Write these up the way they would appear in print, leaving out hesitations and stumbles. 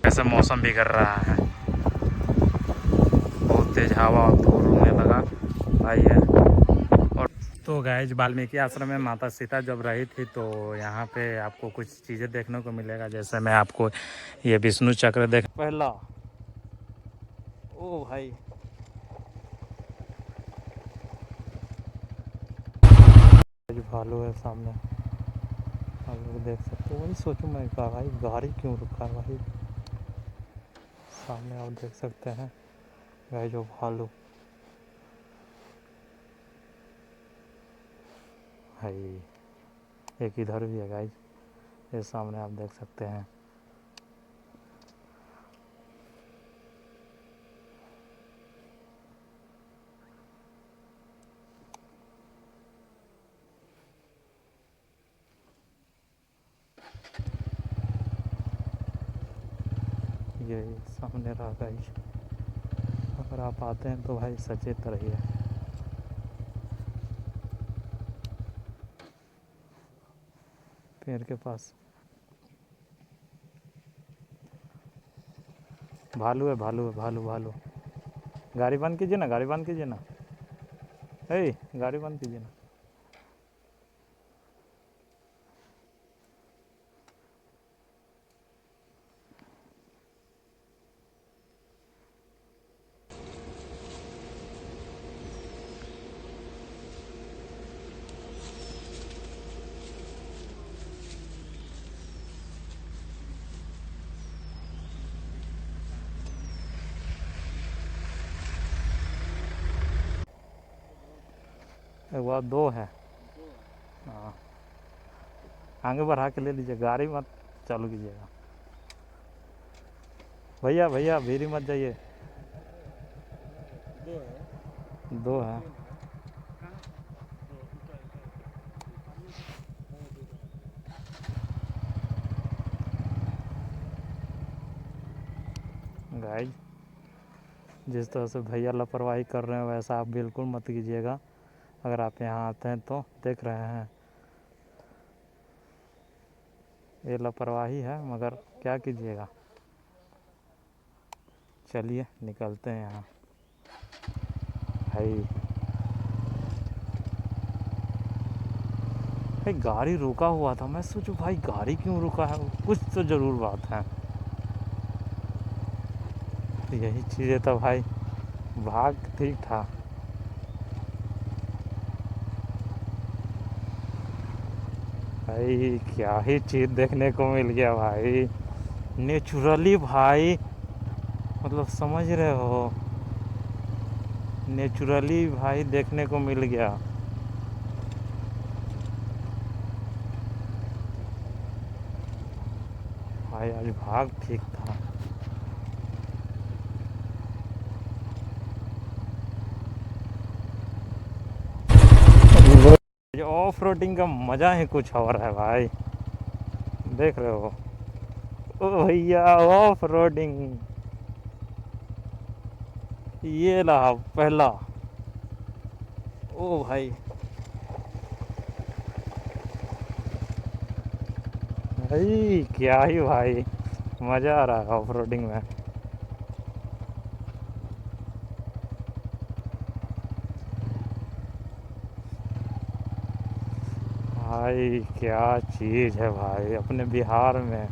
ऐसा मौसम भी कर रहा है, बहुत तेज हवा और धूल उड़ने लगा भाई है। और तो गाइस वाल्मीकि आश्रम में माता सीता जब रही थी तो यहाँ पे आपको कुछ चीज़ें देखने को मिलेगा। जैसे मैं आपको ये विष्णु चक्र देख पहला, ओ भाई भालू है सामने, आप लोग देख सकते हो। वही सोचूं मैं कहा भाई गाड़ी क्यों रुका है भाई, सामने आप देख सकते हैं भाई जो भालू भाई। एक इधर भी है गाइस, ये सामने आप देख सकते हैं। ये सामने रहा गाइस, अगर आप आते हैं तो भाई सचेत रहिए। पेड़ के पास भालू है, भालू है, भालू भालू। गाड़ी बंद कीजिए ना, गाड़ी बंद कीजिए ना, ए गाड़ी बंद कीजिए ना। एक बार दो है, हाँ आगे बढ़ा के ले लीजिए, गाड़ी मत चालू कीजिएगा भैया, भैया भीरी मत जाइए। दो है गाइस, जिस तरह से भैया लापरवाही कर रहे हैं वैसा आप बिल्कुल मत कीजिएगा। अगर आप यहाँ आते हैं तो देख रहे हैं ये लापरवाही है, मगर क्या कीजिएगा। चलिए निकलते हैं यहाँ भाई। भाई गाड़ी रुका हुआ था, मैं सोचूं भाई गाड़ी क्यों रुका है, कुछ तो ज़रूर बात है। तो यही चीज़ें तो भाई, भाग ठीक था। भाई क्या ही चीज़ देखने को मिल गया भाई, नेचुरली भाई, मतलब समझ रहे हो, नेचुरली भाई देखने को मिल गया भाई। आज भाग ठीक था। ये ऑफ रोडिंग का मज़ा ही कुछ और है भाई, देख रहे हो। ओ भैया ऑफ रोडिंग, ये रहा पहला। ओ भाई भाई क्या ही भाई मज़ा आ रहा है ऑफ रोडिंग में। भाई क्या चीज़ है भाई अपने बिहार में।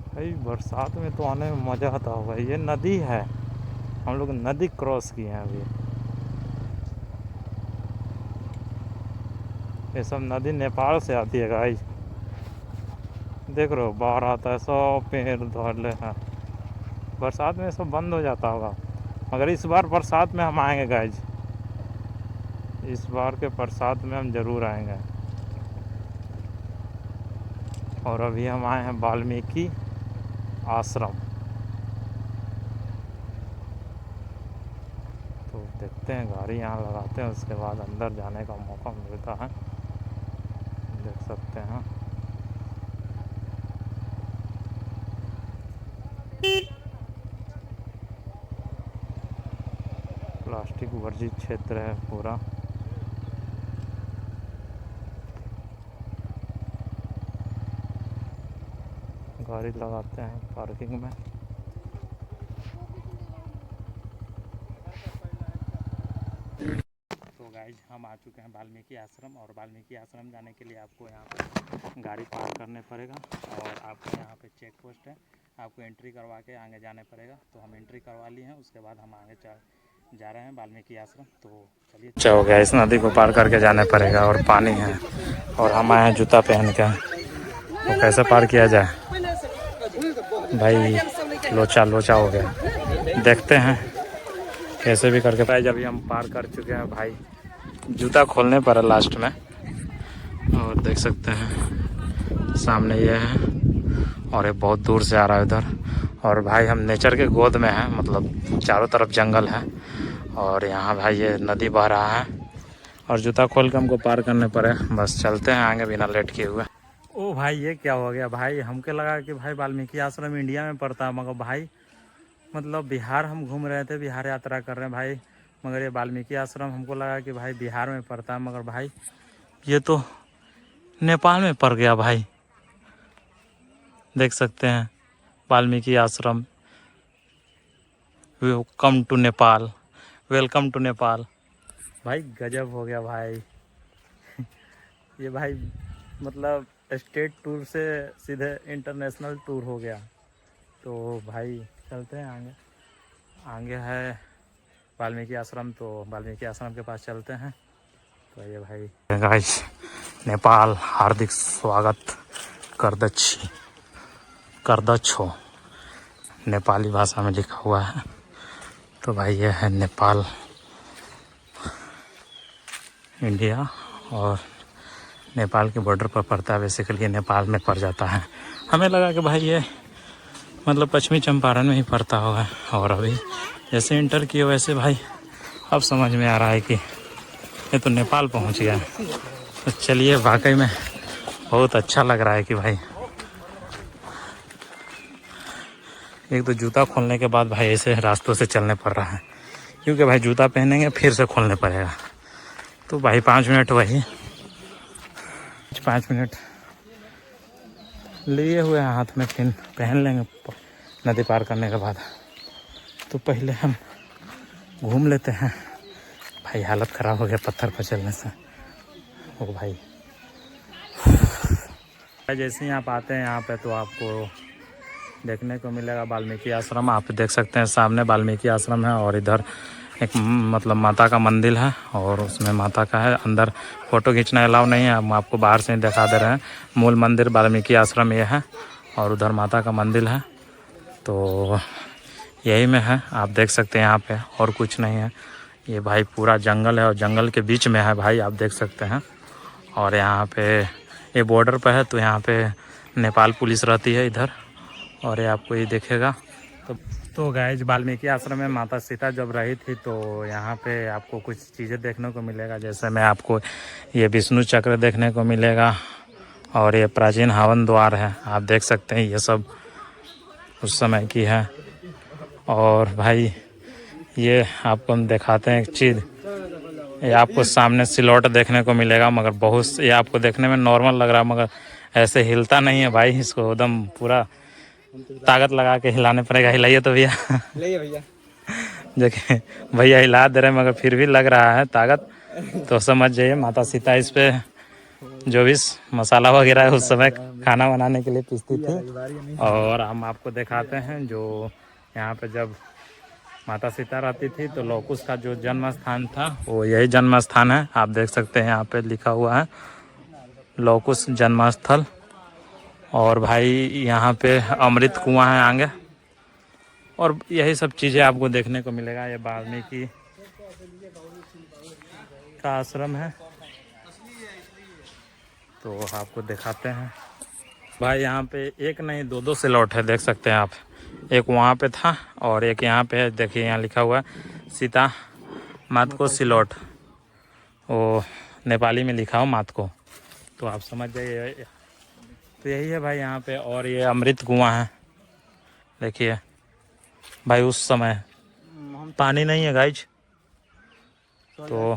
भाई बरसात में तो आने में मज़ा आता होगा। ये नदी है, हम लोग नदी क्रॉस किए हैं अभी। ये सब नदी नेपाल से आती है गाइस, देख रहे हो बाहर आता है, सब पेड़ धोले हैं। बरसात में सब बंद हो जाता होगा, मगर इस बार बरसात में हम आएंगे गाइस, इस बार के बरसात में हम ज़रूर आएंगे। और अभी हम आए हैं वाल्मीकि आश्रम, तो देखते हैं, गाड़ी यहाँ लगाते हैं, उसके बाद अंदर जाने का मौका मिलता है। देख सकते हैं। प्लास्टिक वर्जित क्षेत्र है पूरा। गाड़ी लगाते हैं पार्किंग में। तो गाइज हम आ चुके हैं वाल्मीकि आश्रम, और वाल्मीकि आश्रम जाने के लिए आपको यहाँ पर गाड़ी पार्क करने पड़ेगा, और आपको यहाँ पे चेक पोस्ट है, आपको एंट्री करवा के आगे जाने पड़ेगा। तो हम एंट्री करवा लिए हैं, उसके बाद हम आगे जा रहे हैं वाल्मीकि आश्रम। तो चलिए। अच्छा हो गया, इस नदी को पार करके जाने पड़ेगा, और पानी है, और हम आए हैं जूता पहन के। तो कैसे पार किया जाए भाई, लोचा लोचा हो गया। देखते हैं कैसे भी करके। भाई जब हम पार कर चुके हैं भाई, जूता खोलने पर है लास्ट में, और देख सकते हैं सामने ये है, और ये बहुत दूर से आ रहा है उधर। और भाई हम नेचर के गोद में हैं, मतलब चारों तरफ जंगल है, और यहाँ भाई ये नदी बह रहा है, और जूता खोल के हमको पार करने पड़े। बस चलते हैं आगे बिना लेट किए हुए। ओ भाई ये क्या हो गया भाई, हमको लगा कि भाई वाल्मीकि आश्रम इंडिया में पड़ता है, मगर भाई मतलब बिहार हम घूम रहे थे, बिहार यात्रा कर रहे हैं भाई, मगर ये वाल्मीकि आश्रम हमको लगा कि भाई बिहार में पड़ता है, मगर भाई ये तो नेपाल में पड़ गया भाई। देख सकते हैं Valmiki Ashram, welcome to Nepal, welcome to Nepal. भाई गजब हो गया भाई। ये भाई मतलब स्टेट टूर से सीधे इंटरनेशनल टूर हो गया। तो भाई चलते हैं आगे, आगे है वाल्मीकि आश्रम, तो वाल्मीकि आश्रम के पास चलते हैं। तो ये भाई गाइस, नेपाल हार्दिक स्वागत करदच्छो नेपाली भाषा में लिखा हुआ है। तो भाई ये है नेपाल, इंडिया और नेपाल के बॉर्डर पर पड़ता है। बेसिकली ये नेपाल में पड़ जाता है। हमें लगा कि भाई ये मतलब पश्चिमी चंपारण में ही पड़ता होगा, और अभी जैसे इंटर किए वैसे भाई अब समझ में आ रहा है कि ये तो नेपाल पहुंच गया। तो चलिए, वाकई में बहुत अच्छा लग रहा है कि भाई एक तो जूता खोलने के बाद भाई ऐसे रास्तों से चलने पड़ रहा है, क्योंकि भाई जूता पहनेंगे फिर से खोलने पड़ेगा। तो भाई 5 मिनट, वही 5 मिनट लिए हुए हैं हाथ में, फिर पहन लेंगे नदी पार करने के बाद। तो पहले हम घूम लेते हैं। भाई हालत ख़राब हो गया पत्थर पर चलने से। ओ भाई जैसे ही आप आते हैं यहाँ पे, तो आपको देखने को मिलेगा वाल्मीकि आश्रम। आप देख सकते हैं सामने वाल्मीकि आश्रम है, और इधर एक मतलब माता का मंदिर है, और उसमें माता का है। अंदर फ़ोटो खींचना अलाउ नहीं है, हम आपको बाहर से ही दिखा दे रहे हैं। मूल मंदिर वाल्मीकि आश्रम ये है, और उधर माता का मंदिर है। तो यही में है, आप देख सकते हैं यहाँ पे, और कुछ नहीं है। ये भाई पूरा जंगल है, और जंगल के बीच में है भाई, आप देख सकते हैं। और यहाँ पे ये बॉर्डर पे है, तो यहाँ पे नेपाल पुलिस रहती है इधर, और ये आपको ये देखेगा। तो गाइस, वाल्मीकि आश्रम में माता सीता जब रही थी, तो यहाँ पे आपको कुछ चीज़ें देखने को मिलेगा। जैसे मैं आपको ये विष्णु चक्र देखने को मिलेगा, और ये प्राचीन हवन द्वार है, आप देख सकते हैं। ये सब उस समय की है। और भाई ये आपको हम दिखाते हैं एक चीज़, ये आपको सामने सिलौट देखने को मिलेगा, मगर बहुत ये आपको देखने में नॉर्मल लग रहा है, मगर ऐसे हिलता नहीं है भाई। इसको एकदम पूरा ताकत लगा के हिलाने पड़ेगा। हिलाइए तो भैया, भैया देखिए भैया हिला दे रहे हैं, मगर फिर भी लग रहा है ताकत। तो समझ जाइए माता सीता इस पे जो भी मसाला वगैरह है उस समय खाना बनाने के लिए पीसती थी। और हम आपको दिखाते हैं जो यहाँ पे जब माता सीता रहती थी, तो लव कुश का जो जन्म स्थान था वो यही जन्म स्थान है। आप देख सकते हैं यहाँ पे लिखा हुआ है लव कुश जन्मस्थल। और भाई यहाँ पे अमृत कुआं है आगे, और यही सब चीज़ें आपको देखने को मिलेगा। ये वाल्मीकि का आश्रम है, तो आपको दिखाते हैं। भाई यहाँ पे एक नहीं दो स्लॉट है, देख सकते हैं आप। एक वहाँ पे था और एक यहाँ पे है। देखिए यहाँ लिखा हुआ है सीता मातको सिलोट, वो नेपाली में लिखा हो मातको, तो आप समझ जाइए। तो यही है भाई यहाँ पे। और ये अमृत कुआं है, देखिए भाई। उस समय पानी नहीं है गाइज, तो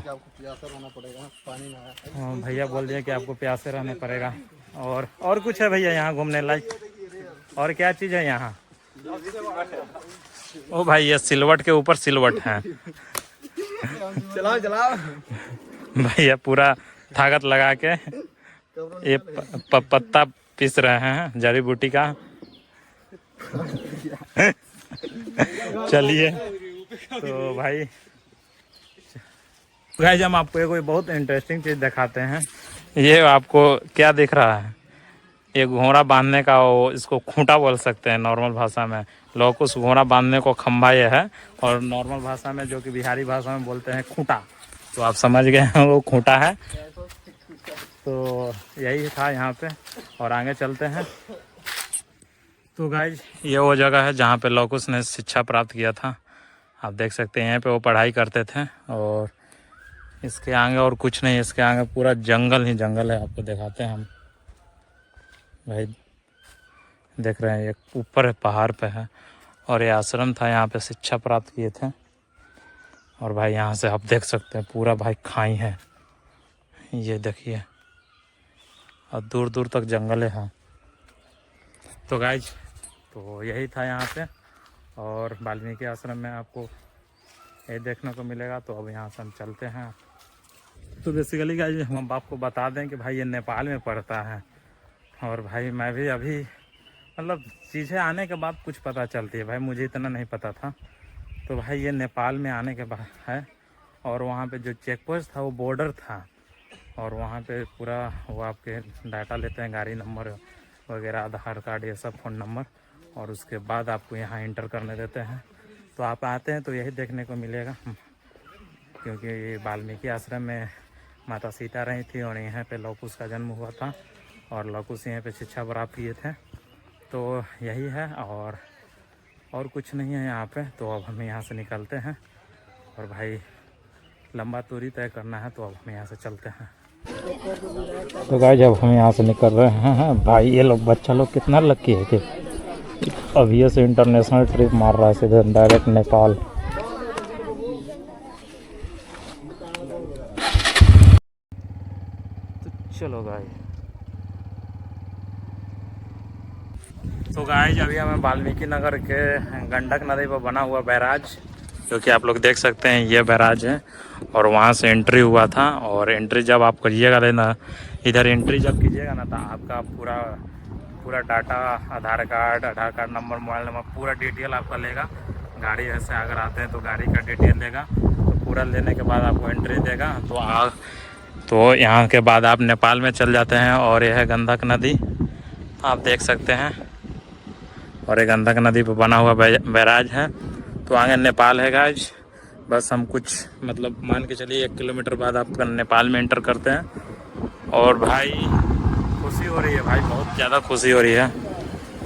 भैया बोल दिया कि आपको प्यासे रहने पड़ेगा। और कुछ है भैया यहाँ घूमने लायक? और क्या चीज़ है यहाँ? ओ भाई ये सिलवट के ऊपर सिलवट है। चलाओ भैया पूरा ताकत लगा के ये पत्ता पीस रहे हैं जड़ी बूटी का। चलिए तो भाई गाइस हम आपको कोई बहुत इंटरेस्टिंग चीज़ दिखाते हैं। ये आपको क्या दिख रहा है? ये घोड़ा बांधने का, वो इसको खूंटा बोल सकते हैं नॉर्मल भाषा में। लोग उस घोड़ा बांधने को खंभा ये है, और नॉर्मल भाषा में जो कि बिहारी भाषा में बोलते हैं खूंटा। तो आप समझ गए हैं वो खूंटा है। तो यही था यहाँ पे, और आगे चलते हैं। तो गाइज ये वो जगह है जहाँ पे लौकुस ने शिक्षा प्राप्त किया था। आप देख सकते हैं यहाँ पे वो पढ़ाई करते थे। और इसके आगे और कुछ नहीं, इसके आगे पूरा जंगल ही जंगल है। आपको दिखाते हैं हम भाई, देख रहे हैं ये ऊपर है, पहाड़ पे है। और ये आश्रम था, यहाँ पे शिक्षा प्राप्त किए थे। और भाई यहाँ से आप देख सकते हैं पूरा भाई खाई है, ये देखिए, और दूर दूर तक जंगल है। तो गाइज तो यही था यहाँ पे। और वाल्मीकि आश्रम में आपको ये देखने को मिलेगा। तो अब यहाँ से हम चलते हैं। तो बेसिकली गाइज हम आपको बता दें कि भाई ये नेपाल में पड़ता है। और भाई मैं भी अभी मतलब चीज़ें आने के बाद कुछ पता चलती है भाई, मुझे इतना नहीं पता था। तो भाई ये नेपाल में आने के बाद है। और वहाँ पे जो चेक पोस्ट था वो बॉर्डर था। और वहाँ पे पूरा वो आपके डाटा लेते हैं, गाड़ी नंबर वगैरह, आधार कार्ड, ये सब, फ़ोन नंबर। और उसके बाद आपको यहाँ इंटर करने देते हैं। तो आप आते हैं तो यही देखने को मिलेगा, क्योंकि वाल्मीकि आश्रम में माता सीता रही थी और यहाँ पे लौकुस का जन्म हुआ था। और लौकुस यहाँ पे शिक्षा प्राप्त किए थे। तो यही है, और कुछ नहीं है यहाँ पे। तो अब हम यहाँ से निकलते हैं। और भाई लंबा दूरी तय करना है, तो अब हम यहाँ से चलते हैं। तो गाइस जब हम यहाँ से निकल रहे हैं भाई, ये लोग बच्चा लोग कितना लकी है कि अभी से इंटरनेशनल ट्रिप मार रहा है सीधे डायरेक्ट नेपाल। तो चलो गाइस, तो गाइस अभी हमें वाल्मीकि नगर के गंडक नदी पर बना हुआ बैराज, जो कि आप लोग देख सकते हैं, ये बैराज है। और वहाँ से एंट्री हुआ था। और एंट्री जब आप करिएगा ना, इधर एंट्री जब कीजिएगा ना, तो आपका पूरा डाटा, आधार कार्ड नंबर, मोबाइल नंबर, पूरा डिटेल आपका लेगा। गाड़ी ऐसे अगर आते हैं तो गाड़ी का डिटेल लेगा। तो पूरा लेने के बाद आपको एंट्री देगा। तो यहाँ के बाद आप नेपाल में चल जाते हैं। और यह है गंडक नदी, आप देख सकते हैं। और ये गंडक नदी पर बना हुआ बैराज है। तो आगे नेपाल है गाइस। बस हम कुछ मतलब मान के चलिए 1 किलोमीटर बाद आप नेपाल में एंटर करते हैं। और भाई खुशी हो रही है भाई, बहुत ज़्यादा खुशी हो रही है।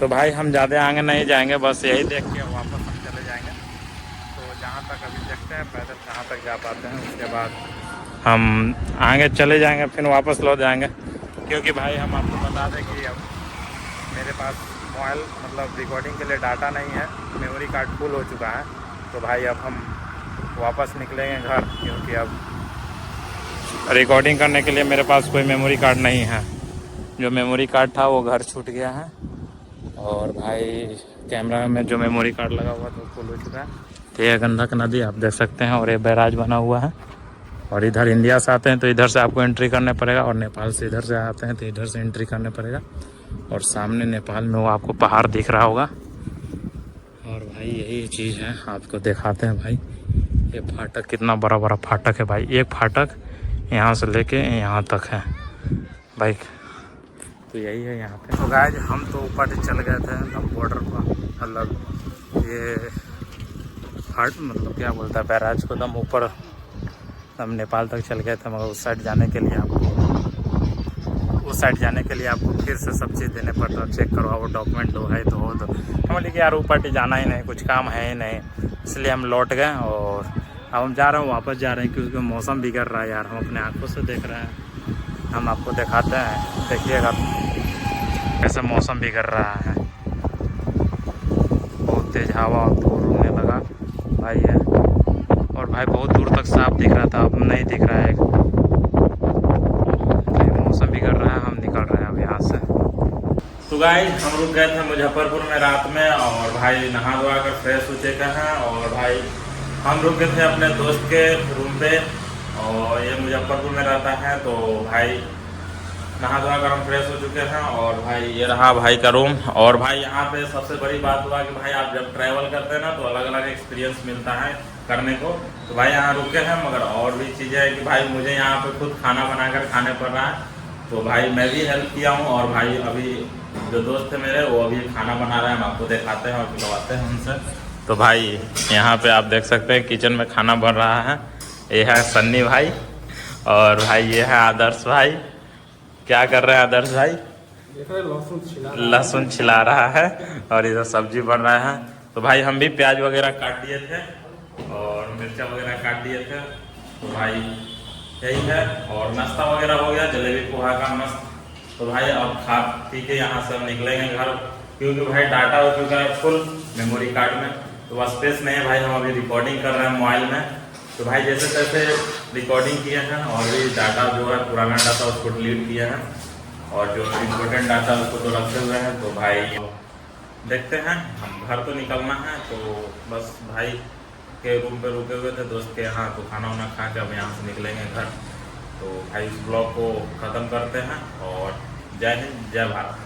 तो भाई हम ज़्यादा आगे नहीं जाएंगे, बस यही देख के वापस हम चले जाएंगे। तो जहाँ तक अभी देखते हैं पैदल कहाँ तक जा पाते हैं, उसके बाद हम आगे चले जाएंगे, फिर वापस लौट जाएंगे। क्योंकि भाई हम आपको बता दें कि अब मेरे पास मोबाइल मतलब रिकॉर्डिंग के लिए डाटा नहीं है, मेमोरी कार्ड फुल हो चुका है। तो भाई अब हम वापस निकलेंगे घर, क्योंकि अब रिकॉर्डिंग करने के लिए मेरे पास कोई मेमोरी कार्ड नहीं है। जो मेमोरी कार्ड था वो घर छूट गया है। और भाई कैमरा में जो मेमोरी कार्ड लगा हुआ था वो फुल हो चुका है। तो ये गंडक नदी आप देख सकते हैं, और ये बैराज बना हुआ है। और इधर इंडिया से आते हैं तो इधर से आपको एंट्री करने पड़ेगा, और नेपाल से इधर से आते हैं तो इधर से एंट्री करने पड़ेगा। और सामने नेपाल में वो आपको पहाड़ दिख रहा होगा। और भाई यही चीज़ है, आपको दिखाते हैं भाई। ये फाटक कितना बड़ा बड़ा फाटक है भाई, एक फाटक यहाँ से लेके यहाँ तक है भाई। तो यही है यहाँ पे। तो गाइस हम तो ऊपर चल गए थे बॉर्डर पर, मतलब ये फाट मतलब क्या बोलता है, बैराज को दम ऊपर हम नेपाल तक चल गए थे। मगर उस साइड जाने के लिए आपको फिर से सब चीज़ देने पड़ता है, चेक करवाओ, डॉक्यूमेंट दो है तो हो। तो हम बोले कि यार ऊपर जाना ही नहीं, कुछ काम है ही नहीं, इसलिए हम लौट गए। और अब हम जा रहे हैं, वापस जा रहे हैं क्योंकि मौसम बिगड़ रहा है यार, हम अपने आंखों से देख रहे हैं। हम आपको दिखाते हैं, देखिएगा कैसे मौसम बिगड़ रहा है। बहुत तेज़ हवा और धूल उड़ने लगा भाई है, और भाई बहुत दूर तक साफ दिख रहा था, अब नहीं दिख रहा है। मौसम बिगड़ रहा है, हम निकल रहे हैं अब यहाँ से। तो गाइस हम रुक गए थे मुजफ्फरपुर में रात में, और भाई नहा धोआ कर फ्रेश हो चुके हैं। और भाई हम रुक गए थे अपने दोस्त के रूम पे, और ये मुजफ्फरपुर में रहता है। तो भाई नहा धोआ कर हम फ्रेश हो चुके हैं, और भाई ये रहा भाई का रूम। और भाई यहाँ पे सबसे बड़ी बात हुआ कि भाई आप जब ट्रैवल करते हैं ना, तो अलग अलग एक्सपीरियंस मिलता है करने को। तो भाई यहाँ रुके हैं, मगर और भी चीज़ें हैं कि भाई मुझे यहाँ पे खुद खाना बनाकर खाने पड़ रहा है। तो भाई मैं भी हेल्प किया हूँ, और भाई अभी जो दोस्त थे मेरे वो अभी खाना बना रहे हैं, हम आपको दिखाते हैं और खिलवाते हैं उनसे। तो भाई यहाँ पे आप देख सकते हैं किचन में खाना बन रहा है। ये है सन्नी भाई, और भाई ये है आदर्श भाई। क्या कर रहे हैं आदर्श भाई? लहसुन छिला रहा है, और इधर सब्जी बन रहा है। तो भाई हम भी प्याज वगैरह काट दिए थे और मिर्चा वगैरह काट दिए थे। तो भाई यही है, और नाश्ता वगैरह हो गया, जलेबी पोहा का मस्त। तो भाई अब खा पी के यहाँ से हम निकलेंगे घर, क्योंकि भाई डाटा हो चुका है फुल मेमोरी कार्ड में, तो बस स्पेस नहीं है भाई। हम अभी रिकॉर्डिंग कर रहे हैं मोबाइल में, तो भाई जैसे तैसे रिकॉर्डिंग किए हैं, और भी डाटा जो है पुराना डाटा उसको डिलीट किए हैं, और जो इम्पोर्टेंट डाटा उसको तो रखे हुए हैं। तो भाई देखते हैं, हम घर तो निकलना है। तो बस भाई के रूम पे रुके हुए थे दोस्त के यहाँ, तो खाना वाना खा के अब यहाँ से निकलेंगे घर। तो भाई इस ब्लॉग को ख़त्म करते हैं, और जय हिंद जय भारत।